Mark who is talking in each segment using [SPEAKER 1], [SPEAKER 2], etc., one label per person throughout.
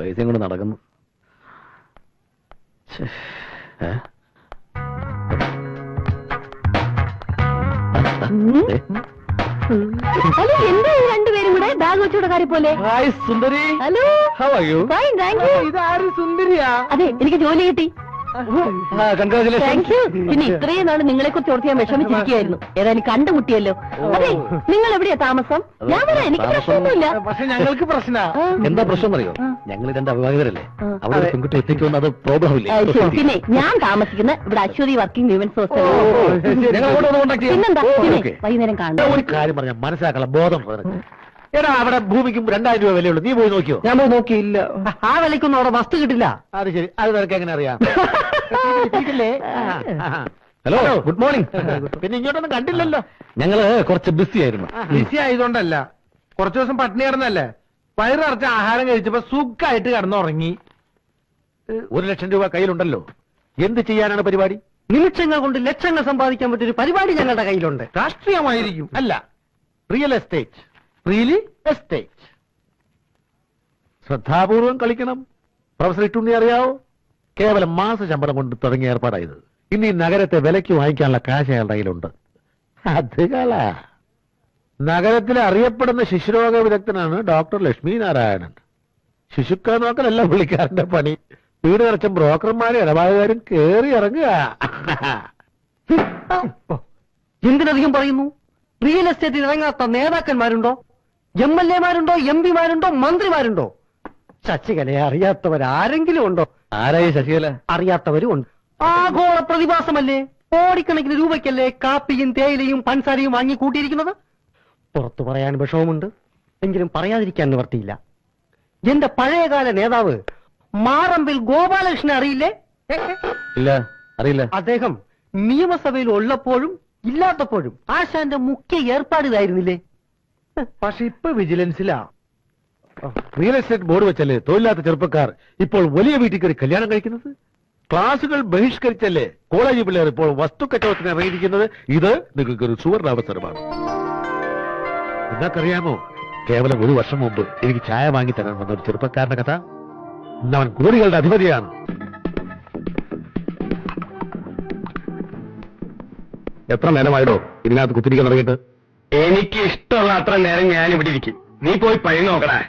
[SPEAKER 1] പൈസയും കൊണ്ട് നടക്കുന്നു.
[SPEAKER 2] ഹലോ, എന്താ ഈ രണ്ടുപേരും കൂടെ ബാഗ് വെച്ചോടക്കാരെ പോലെ?
[SPEAKER 1] Hi Sundari.
[SPEAKER 2] Hello,
[SPEAKER 1] how are you?
[SPEAKER 2] Fine, thank you.
[SPEAKER 1] ഇതാര് സുന്ദരിയാ?
[SPEAKER 2] അതെ, എനിക്ക് ജോലി കിട്ടി.
[SPEAKER 1] കൺഗ്രാചുലേഷൻ.
[SPEAKER 2] Thank you. പിന്നെ ഇത്രയും നാള് നിങ്ങളെ കുറിച്ച് ഓർത്ത് ഞാൻ വിഷമിച്ചിരിക്കുകയായിരുന്നു. ഏതായാലും കണ്ടുമുട്ടിയല്ലോ. അതെ, നിങ്ങൾ എവിടെയാ താമസം? ഞാൻ വരാം, എനിക്ക് പ്രശ്നമൊന്നുമില്ല.
[SPEAKER 3] പക്ഷെ ഞങ്ങൾക്ക് പ്രശ്ന.
[SPEAKER 1] എന്താ പ്രശ്നം അറിയോ? ഞങ്ങൾ രണ്ട് അഭിഭാഷകരല്ലേ, അവിടെ പെൺകുട്ടി ഒറ്റയ്ക്ക് അത് പ്രോബ്ലം ഇല്ലേ?
[SPEAKER 2] പിന്നെ ഞാൻ താമസിക്കുന്ന ഇവിടെ അശ്വതി വർക്കിംഗ് വിമൻസ് ഹോസ്റ്റൽ. പിന്നെന്താ, പിന്നെ വൈകുന്നേരം കാണാം.
[SPEAKER 1] ഒരു കാര്യം പറഞ്ഞാൽ മനസ്സിലാക്കാനുള്ള ബോധം എടാ, അവിടെ ഭൂമിക്കും 2000 രൂപ വിലയുള്ളൂ. നീ പോയി നോക്കിയോ?
[SPEAKER 3] ഞാൻ പോയി നോക്കിയില്ല. ആ വിലയ്ക്കൊന്നും അവിടെ വസ്തു കിട്ടില്ല.
[SPEAKER 1] അത് ശരി, അത് നിനക്ക് എങ്ങനെ അറിയാം? Hello, good morning. പിന്നെ ഇങ്ങോട്ടൊന്നും കണ്ടില്ലല്ലോ. ഞങ്ങള് കുറച്ച് ബിസി ആയിരുന്നു.
[SPEAKER 3] ബിസി ആയതുകൊണ്ടല്ല, കുറച്ചു ദിവസം പട്ടിണി കിടന്നല്ലേ. വയറ് നിറച്ച ആഹാരം കഴിച്ചപ്പോ സുഖമായിട്ട് കിടന്നുറങ്ങി.
[SPEAKER 1] 1,00,000 രൂപ കയ്യിലുണ്ടല്ലോ. എന്ത് ചെയ്യാനാണ് പരിപാടി?
[SPEAKER 3] നിമിഷങ്ങൾ കൊണ്ട് ലക്ഷങ്ങൾ സമ്പാദിക്കാൻ പറ്റിയൊരു പരിപാടി ഞങ്ങളുടെ കയ്യിലുണ്ട്. രാഷ്ട്രീയമായിരിക്കും.
[SPEAKER 1] അല്ല, റിയൽ എസ്റ്റേറ്റ്.
[SPEAKER 3] Really
[SPEAKER 1] estate. ശ്രദ്ധാപൂർവം കളിക്കണം. പ്രൊഫസർ ഇട്ടുണ്ണി അറിയാവോ? കേവലം മാസ ശമ്പളം കൊണ്ട് തുടങ്ങിയ ഏർപ്പാടായത്. ഇനി ഈ നഗരത്തെ വിലയ്ക്ക് വാങ്ങിക്കാനുള്ള കാശ് അയാളുടെ കയ്യിലുണ്ട്. അത് കള. നഗരത്തിലെ അറിയപ്പെടുന്ന ശിശുരോഗ വിദഗ്ധനാണ് ഡോക്ടർ ലക്ഷ്മി നാരായണൻ. ശിശുക്കളെ നോക്കലല്ല പുള്ളിക്കാരന്റെ പണി. വീട് നിറച്ച ബ്രോക്കർമാരും ഇടപാടുകാരും കേറി ഇറങ്ങുക.
[SPEAKER 3] എന്തിനധികം പറയുന്നു? റിയൽ എസ്റ്റേറ്റിൽ ഇറങ്ങാത്ത നേതാക്കന്മാരുണ്ടോ? MLA-മാരുണ്ടോ? MP-മാരുണ്ടോ? മന്ത്രിമാരുണ്ടോ? ശശികലയെ അറിയാത്തവരാരെങ്കിലും ഉണ്ടോ?
[SPEAKER 1] ആരായി ശശികല?
[SPEAKER 3] അറിയാത്തവരും ഉണ്ട്. ആഗോള പ്രതിഭാസമല്ലേ. കോടിക്കണക്കിന് രൂപയ്ക്കല്ലേ കാപ്പിയും തേയിലയും പഞ്ചസാരയും വാങ്ങി കൂട്ടിയിരിക്കുന്നത്. പുറത്തു പറയാൻ വിഷമമുണ്ട്, എങ്കിലും പറയാതിരിക്കാൻ നിവർത്തിയില്ല. എന്റെ പഴയകാല നേതാവ് മാറമ്പിൽ ഗോപാലകൃഷ്ണനെ അറിയില്ലേ?
[SPEAKER 1] ഇല്ല, അറിയില്ല.
[SPEAKER 3] അദ്ദേഹം നിയമസഭയിൽ ഉള്ളപ്പോഴും ഇല്ലാത്തപ്പോഴും ആശാന്റെ മുഖ്യ ഏർപ്പാട് ഇതായിരുന്നില്ലേ? പക്ഷെ ഇപ്പൊ വിജിലൻസിലാ.
[SPEAKER 1] റിയൽ എസ്റ്റേറ്റ് ബോർഡ് വെച്ചല്ലേ തൊഴിലാത്ത ചെറുപ്പക്കാർ ഇപ്പോൾ വലിയ വീട്ടിൽ കയറി കല്യാണം കഴിക്കുന്നത്? ക്ലാസുകൾ ബഹിഷ്കരിച്ചല്ലേ കോളേജ് പിള്ളേർ ഇപ്പോൾ വസ്തുക്കച്ചവടത്തിന് ഇറങ്ങിയിരിക്കുന്നത്? ഇത് നിങ്ങൾക്കൊരു സുവർണാവസരമാണ്. നിങ്ങൾക്കറിയാമോ, കേവലം 1 വർഷം മുമ്പ് എനിക്ക് ചായ വാങ്ങി തരാൻ വന്ന ഒരു ചെറുപ്പക്കാരന്റെ കഥ. അവൻ കോടികളുടെ അധിപതിയാണ്. എത്ര നേരമായിടോ ഇതിനകത്ത് കുത്തിരിക്കാൻ തുടങ്ങിയിട്ട്?
[SPEAKER 4] എനിക്ക് ഇഷ്ടമുള്ള അത്ര നേരം ഞാൻ ഇവിടെ ഇരിക്കും. നീ പോയി പഴി നോക്കടാ.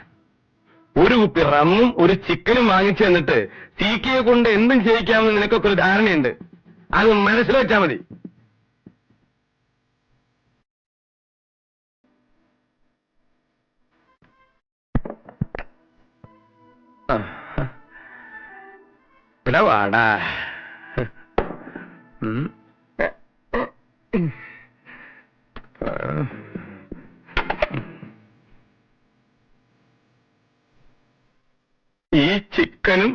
[SPEAKER 4] ഒരു കുപ്പി റമ്മും ഒരു ചിക്കനും വാങ്ങിച്ചു തന്നിട്ട് CK കൊണ്ട് എന്തും ചെയ്യിക്കാമെന്ന് നിനക്കൊക്കെ ഒരു ധാരണയുണ്ട്. അത് മനസ്സിൽ വെച്ചാൽ മതി. ഇവിടെ വാടാ. ഈ ചിക്കനും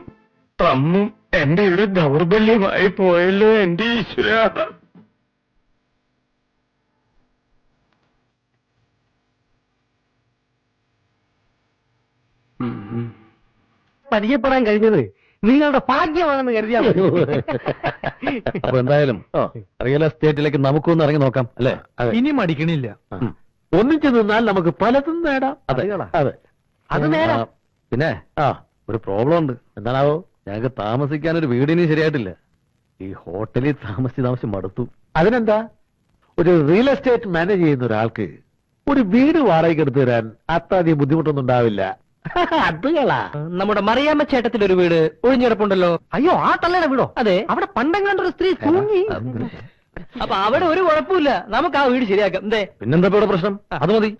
[SPEAKER 4] റമ്മും എന്റെ ഒരു ദൗർബല്യമായി പോയല്ലോ എന്റെ ഈശ്വര.
[SPEAKER 3] പരിചയപ്പെടാൻ കഴിഞ്ഞത് നിങ്ങളുടെ ഭാഗ്യമാണെന്ന് കരുതിയാൽ മതി.
[SPEAKER 1] അപ്പൊ എന്തായാലും റിയൽ എസ്റ്റേറ്റിലേക്ക് നമുക്കൊന്ന് ഇറങ്ങി നോക്കാം അല്ലേ?
[SPEAKER 3] ഇനി മടിക്കണില്ല.
[SPEAKER 1] ഒന്നിച്ചു നിന്നാൽ നമുക്ക് പലതും നേടാം. അതെ അതെ,
[SPEAKER 3] അത് നേരാം.
[SPEAKER 1] പിന്നെ ഒരു പ്രോബ്ലം ഉണ്ട്. എന്താണാവോ? ഞങ്ങൾക്ക് താമസിക്കാൻ ഒരു വീടിന് ശരിയായിട്ടില്ല. ഈ ഹോട്ടലിൽ താമസിച്ച് മടുത്തു. അതിനെന്താ, ഒരു റിയൽ എസ്റ്റേറ്റ് മാനേജ് ചെയ്യുന്ന ഒരാൾക്ക് ഒരു വീട് വാടകയ്ക്ക് എടുത്തു തരാൻ അത്രയധികം ബുദ്ധിമുട്ടൊന്നും ഉണ്ടാവില്ല. അതുകളാ.
[SPEAKER 3] നമ്മുടെ മറിയാമ്മ ചേട്ടത്തിലൊരു വീട് ഒഴിഞ്ഞിടപ്പുണ്ടല്ലോ. അയ്യോ, ആ തള്ളയുടെ വീടോ? അതെ, അവിടെ പണ്ടെങ്ങാണ്ടൊരു സ്ത്രീ തൂങ്ങി. അപ്പൊ അവിടെ ഒരു കുഴപ്പമില്ല, നമുക്ക് ആ വീട് ശരിയാക്കാം. എന്തേ?
[SPEAKER 1] പിന്നെന്താ ഇവിടെ പ്രശ്നം? അത് മതി.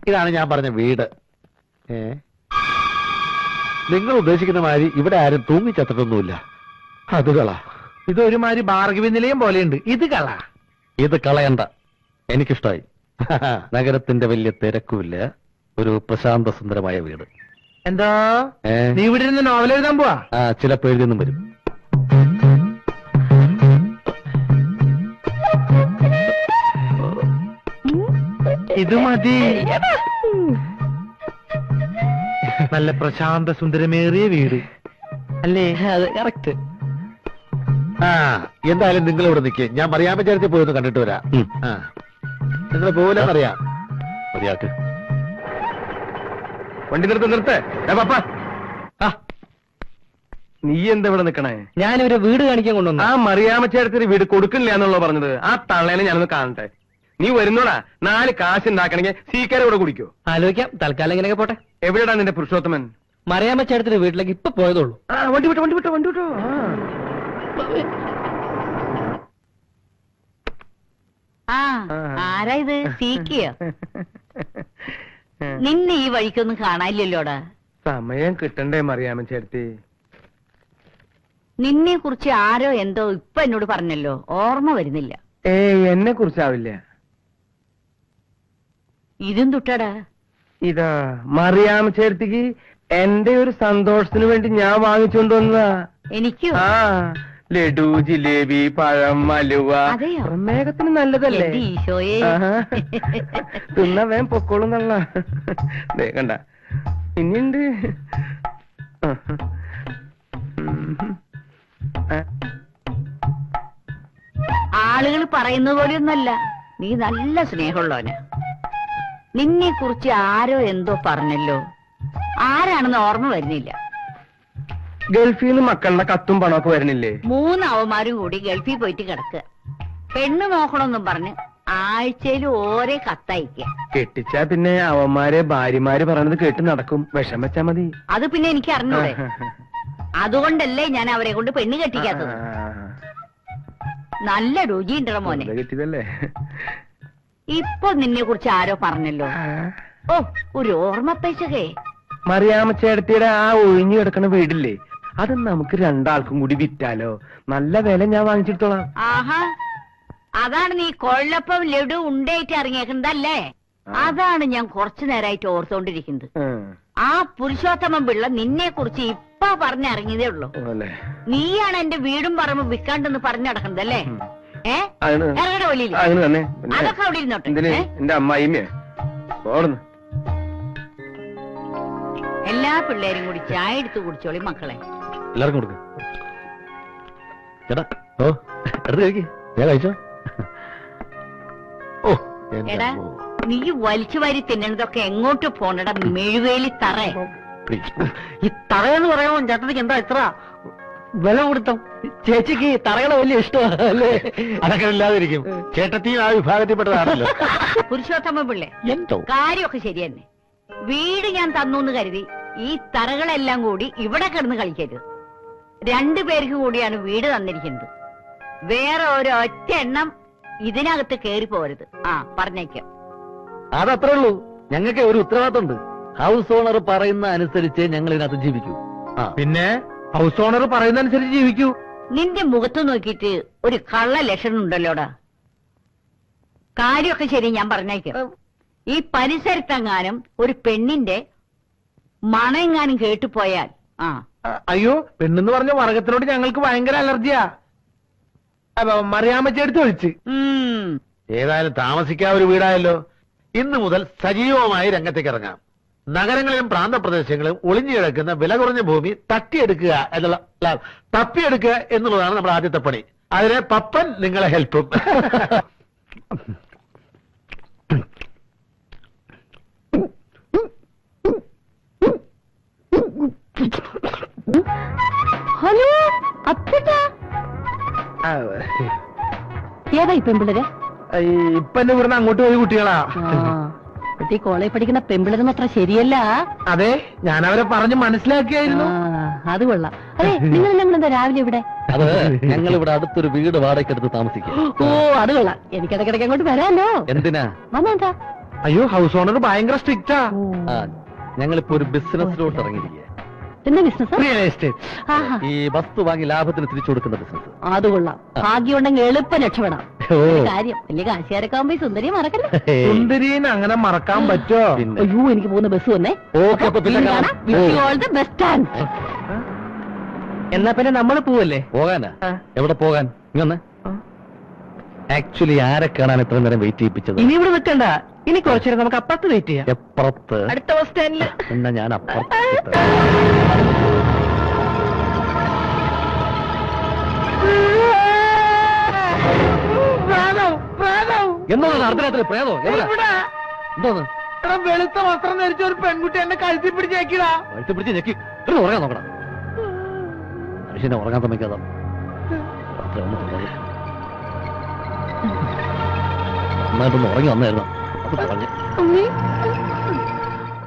[SPEAKER 1] ഇതാണ് ഞാൻ പറഞ്ഞ വീട്. നിങ്ങൾ ഉദ്ദേശിക്കുന്ന മാതിരി ഇവിടെ ആരും തൂങ്ങിച്ചത്തിട്ടൊന്നുമില്ല. അത് കള.
[SPEAKER 3] ഇതൊരുമാതിരി ഭാർഗവി നിലയം പോലെയുണ്ട്. ഇത് കള.
[SPEAKER 1] ഇത് കളയണ്ട, എനിക്കിഷ്ടായി. നഗരത്തിന്റെ വലിയ തിരക്കുമില്ല, ഒരു പ്രശാന്ത സുന്ദരമായ വീട്.
[SPEAKER 3] എന്താ നീ ഇവിടെ ഇരുന്ന് നോവൽ എഴുതാൻ പോവാ?
[SPEAKER 1] ചിലപ്പോ എഴുതിയൊന്നും വരും.
[SPEAKER 3] ഇത് മതി. നല്ല പ്രശാന്ത സുന്ദരമേറിയ വീട് അല്ലേ?
[SPEAKER 2] അത് കറക്റ്റ്.
[SPEAKER 1] ആ എന്തായാലും നിങ്ങൾ ഇവിടെ നിൽക്കേ, ഞാൻ മറിയാമ്മ ചേർത്തി പോയി ഒന്ന് കണ്ടിട്ട് വരാം. ആ നിങ്ങൾ പോലെന്നറിയാം. മതിയാക്ക്.
[SPEAKER 4] വണ്ടി നിർത്തേ പപ്പ. നീ എന്താ ഇവിടെ നിക്കണേ?
[SPEAKER 3] ഞാനിവരെ വീട് കാണിക്കാൻ കൊണ്ടുവന്നു.
[SPEAKER 4] ആ മറിയാമ്മച്ചേടത്തിന് വീട് കൊടുക്കണില്ല എന്നുള്ളത് പറഞ്ഞത്. ആ തള്ളേനെ ഞാനൊന്ന് കാണട്ടെ. നീ വരുന്നോടാ. 4 കാശ് ഉണ്ടാക്കണമെങ്കിൽ സീക്കാരെ ഇവിടെ കുടിക്കോ?
[SPEAKER 3] ആലോചിക്കാം, തൽക്കാലം ഇങ്ങനെയൊക്കെ പോട്ടെ.
[SPEAKER 4] എവിടെടാ നിന്റെ പുരുഷോത്തമൻ?
[SPEAKER 3] മറിയാമ്മ ചേട്ടത്തിന്റെ വീട്ടിലേക്ക് ഇപ്പൊ പോയതുള്ളൂ.
[SPEAKER 4] വണ്ടി വിട്ടോ.
[SPEAKER 2] ആ ആരാ ഇത്? സീക്കിയോ? നിന്നെ ഈ വഴിക്കൊന്നും കാണാനില്ലല്ലോടാ.
[SPEAKER 4] സമയം കിട്ടണ്ടേ മറിയാമ്മച്ചേടത്തി?
[SPEAKER 2] നിന്നെ കുറിച്ച് ആരോ എന്തോ ഇപ്പൊ എന്നോട് പറഞ്ഞല്ലോ, ഓർമ്മ വരുന്നില്ല.
[SPEAKER 4] എന്നെ കുറിച്ചാവില്ല.
[SPEAKER 2] ഇതും തുട്ടടാ.
[SPEAKER 4] ഇതാ മറിയാമ്മച്ചേടത്തിക്ക് എന്റെ ഒരു സന്തോഷത്തിന് വേണ്ടി ഞാൻ വാങ്ങിച്ചുകൊണ്ട് വന്നതാ.
[SPEAKER 2] എനിക്കോ?
[SPEAKER 4] ആ ലഡു, ജിലേബി, പഴം, അലുവ.
[SPEAKER 2] അതെയോ?
[SPEAKER 4] പ്രമേഹത്തിന് നല്ലതല്ലേ?
[SPEAKER 2] എന്റെ ഈശോയെ.
[SPEAKER 4] തിന്നാ വേം പൊക്കോളും നല്ല. കണ്ട ഇനിയുണ്ട്.
[SPEAKER 2] ആളുകൾ പറയുന്ന പോലെയൊന്നല്ല, നീ നല്ല സ്നേഹമുള്ളവന്. നിന്നെ കുറിച്ച് ആരോ എന്തോ പറഞ്ഞല്ലോ, ആരാണെന്ന് ഓർമ്മ വരുന്നില്ല.
[SPEAKER 4] ഗൾഫിൽ നിന്ന് മക്കളുടെ കത്തും പണമൊക്കെ വരണില്ലേ?
[SPEAKER 2] 3 അവന്മാരും കൂടി ഗൾഫിൽ പോയിട്ട് കിടക്കുക. പെണ്ണ് നോക്കണമെന്നും പറഞ്ഞ് ആഴ്ചയിൽ ഓരോ കത്തയക്കുക.
[SPEAKER 4] കെട്ടിച്ചാ പിന്നെ അവന്മാരെ ഭാര്യമാര് പറയണത് കേട്ട് നടക്കും. വിഷം വെച്ചാ മതി.
[SPEAKER 2] അത് പിന്നെ എനിക്ക് അറിഞ്ഞൂടെ? അതുകൊണ്ടല്ലേ ഞാൻ അവരെ കൊണ്ട് പെണ്ണ് കെട്ടിക്കാത്തത്. നല്ല രുചിയുണ്ടോ മോനെ?
[SPEAKER 4] കെട്ടിയതല്ലേ?
[SPEAKER 2] ഇപ്പൊ നിന്നെ കുറിച്ച് ആരോ പറഞ്ഞല്ലോ. ഓ, ഒരു ഓർമ്മപ്പേശകേ.
[SPEAKER 4] മറിയാമ്മച്ചേടത്തിയുടെ ആ ഒഴിഞ്ഞു കിടക്കണ വീടില്ലേ, അത് നമുക്ക് 2 ആൾക്കും കൂടി വിറ്റാലോ? നല്ല വില ഞാൻ വാങ്ങിച്ചിട്ടോളാം.
[SPEAKER 2] ആഹാ, അതാണ് നീ കൊള്ളപ്പം ലഡു ഉണ്ടേറ്റ് ഇറങ്ങിയേക്കുന്നതല്ലേ? അതാണ് ഞാൻ കുറച്ചു നേരമായിട്ട് ഓർത്തോണ്ടിരിക്കുന്നത്. ആ പുരുഷോത്തമൻ പിള്ള നിന്നെ കുറിച്ച് ഇപ്പൊ പറഞ്ഞിറങ്ങിയതേ ഉള്ളൂ. നീയാണ് എന്റെ വീടും പറമ്പും വിൽക്കാണ്ടെന്ന് പറഞ്ഞു നടക്കുന്നതല്ലേ? ഇറങ്ങടെ ഒലിയിൽ അതൊക്കെ അവിടെ ഇരുന്നോട്ടെ.
[SPEAKER 4] എന്റെ അമ്മായിമ്മേ ഓടുന്നു.
[SPEAKER 2] എല്ലാ പിള്ളേരും കൂടി ചായ എടുത്ത് കുടിച്ചോളി മക്കളെ.
[SPEAKER 1] എല്ലാവർക്കും കൊടുക്ക. ചേട്ടാ ഓ എടുത്ത് കഴിക്ക്. ഞാൻ കഴിച്ചോ? ഓ
[SPEAKER 2] എടാ, നീ വലിച്ചു വാരി തിന്നണതൊക്കെ എങ്ങോട്ട് പോണടാ മെഴുവേലി തറ.
[SPEAKER 3] ഈ തറയെന്ന് പറയുമ്പോ ചേട്ടനിക്ക് എന്താ ഇത്ര വില കൊടുത്തോ? ചേച്ചിക്ക് തറകളെ വലിയ ഇഷ്ടമാണ് അല്ലേ?
[SPEAKER 1] അതൊക്കെ ഇല്ലാതിരിക്കും. ചേട്ടത്തിയും ആ വിഭാഗത്തിൽപ്പെട്ടതാണല്ലോ.
[SPEAKER 2] പുരുഷോത്തമ പിള്ളേ,
[SPEAKER 1] എന്തോ
[SPEAKER 2] കാര്യമൊക്കെ ശരി തന്നെ. വീട് ഞാൻ തന്നു എന്ന് കരുതി ഈ തറകളെല്ലാം കൂടി ഇവിടെ കിടന്ന് കളിക്കരുത്. 2 പേർക്ക് കൂടിയാണ് വീട് തന്നിരിക്കുന്നത്. വേറെ ഒരൊറ്റ എണ്ണം ഇതിനകത്ത് കേറി പോരുത്. ആ പറഞ്ഞേക്കാം.
[SPEAKER 1] അതത്രേ ഉള്ളൂ. ഞങ്ങൾക്ക് ഒരു ഉത്തരവാദിത്തമുണ്ട്. ഹൗസ് ഓണർ പറയുന്ന അനുസരിച്ച് ഞങ്ങൾ ഇതിനകത്ത് ജീവിക്കൂ.
[SPEAKER 4] പിന്നെ ഹൗസ് ഓണർ പറയുന്ന അനുസരിച്ച് ജീവിക്കൂ.
[SPEAKER 2] നിന്റെ മുഖത്ത് നോക്കിയിട്ട് ഒരു കള്ള ലക്ഷണം ഉണ്ടല്ലോടാ. കാര്യമൊക്കെ ശരി, ഞാൻ പറഞ്ഞേക്കാം. ഈ പരിസരത്തെങ്ങാനും ഒരു പെണ്ണിന്റെ മണമെങ്ങാനും കേട്ടുപോയാൽ
[SPEAKER 4] അയ്യോ, പെണ്ണെന്ന് പറഞ്ഞ വർഗത്തിനോട് ഞങ്ങൾക്ക് ഭയങ്കര അലർജിയാ. മറിയാമ്മച്ചേടത്ത് ഒഴിച്ച്.
[SPEAKER 1] ഏതായാലും താമസിക്കാൻ ഒരു വീടായല്ലോ. ഇന്ന് മുതൽ സജീവമായി രംഗത്തേക്ക് ഇറങ്ങാം. നഗരങ്ങളിലും പ്രാന്തപ്രദേശങ്ങളിലും ഒളിഞ്ഞു കിടക്കുന്ന വില കുറഞ്ഞ ഭൂമി തട്ടിയെടുക്കുക തപ്പിയെടുക്കുക എന്നുള്ളതാണ് നമ്മുടെ ആദ്യത്തെ പണി. അതിന് പപ്പൻ നിങ്ങളെ ഹെൽപ്പും.
[SPEAKER 2] ഹലോ അപ്പട്ടാ, ഏതാ ഈ പെമ്പിളര്?
[SPEAKER 4] ഇപ്പൊ എന്നെ ഇവിടുന്ന് അങ്ങോട്ട് പോയി കുട്ടികളാ.
[SPEAKER 2] ഈ കോളേജ് പഠിക്കുന്ന പെമ്പിളരൊന്നും അത്ര ശരിയല്ല.
[SPEAKER 4] അതെ, ഞാൻ അവരെ പറഞ്ഞ് മനസ്സിലാക്കിയായിരുന്നു.
[SPEAKER 2] അത് കൊള്ളാം. അതെ, നിങ്ങൾ എന്താ രാവിലെ ഇവിടെ?
[SPEAKER 1] അത് ഞങ്ങൾ ഇവിടെ അടുത്തൊരു വീട് വാടകയ്ക്കെടുത്ത് താമസിക്കും.
[SPEAKER 2] ഓ, അത് കൊള്ളാം. എനിക്കിടയ്ക്കിടയ്ക്ക് അങ്ങോട്ട് വരാമല്ലോ.
[SPEAKER 1] എന്തിനാ?
[SPEAKER 2] വന്നെന്താ?
[SPEAKER 4] അയ്യോ, ഹൗസ് ഓണർ ഭയങ്കര സ്ട്രിക്റ്റാ.
[SPEAKER 1] ഞങ്ങളിപ്പോ ഒരു ബിസിനസ്സിലോട്ട് ഇറങ്ങിയിരിക്കുക.
[SPEAKER 2] എന്താ ബിസിനസ്?
[SPEAKER 4] Real estate.
[SPEAKER 1] ഈ വസ്തു വാങ്ങി ലാഭത്തിന് തിരിച്ചു കൊടുക്കുന്ന ബിസിനസ്.
[SPEAKER 2] അത് കൊള്ളാം. ഭാഗ്യമുണ്ടെങ്കിൽ എളുപ്പം രക്ഷപ്പെടാം. കാര്യം വലിയ കാശുകാരൊക്കെ ആകുമ്പോ സുന്ദരിയെ മറക്കല്ലേ?
[SPEAKER 4] സുന്ദരീനെ അങ്ങനെ മറക്കാൻ പറ്റോ?
[SPEAKER 2] അയ്യോ, എനിക്ക് പോകുന്ന ബസ് വന്നേ.
[SPEAKER 3] എന്നാ പിന്നെ നമ്മൾ പോവല്ലേ?
[SPEAKER 1] പോകാനാ? എവിടെ പോകാൻ? ഇങ്ങനെ ആക്ച്വലി ആരെ കാണാൻ എത്ര നേരം വെയിറ്റ് ചെയ്യിപ്പിച്ചത്?
[SPEAKER 3] ഇനി ഇവിടെ നിൽക്കണ്ട. ഇനി കുറച്ചേരം നമുക്ക് അപ്പുറത്ത് വെയിറ്റ് ചെയ്യാം.
[SPEAKER 1] എപ്പുറത്ത്?
[SPEAKER 3] അടുത്ത ബസ് സ്റ്റാൻഡില്.
[SPEAKER 1] എന്നാ ഞാൻ അപ്പുറത്ത്.
[SPEAKER 2] ആ
[SPEAKER 3] എന്തോന്ന് അർദ്ധരാത്രി പ്രേതോ എന്തോന്ന്
[SPEAKER 1] വെളുത്ത വസ്ത്രം ധരിച്ച ഒരു പെൺകുട്ടി എന്നെ കഴുത്തി പിടിച്ചേക്കിടാ.
[SPEAKER 3] വഴുത്ത് പിടിച്ച് ഞെക്കി ഉറങ്ങാൻ നോക്കണം. മനുഷ്യനെ ഉറങ്ങാൻ സമ്മതിക്കാതെ രാത്രി ഒന്ന് തുടങ്ങി. നന്നായിട്ടൊന്ന് ഉറങ്ങി വന്നായിരുന്നു അത് പറഞ്ഞു.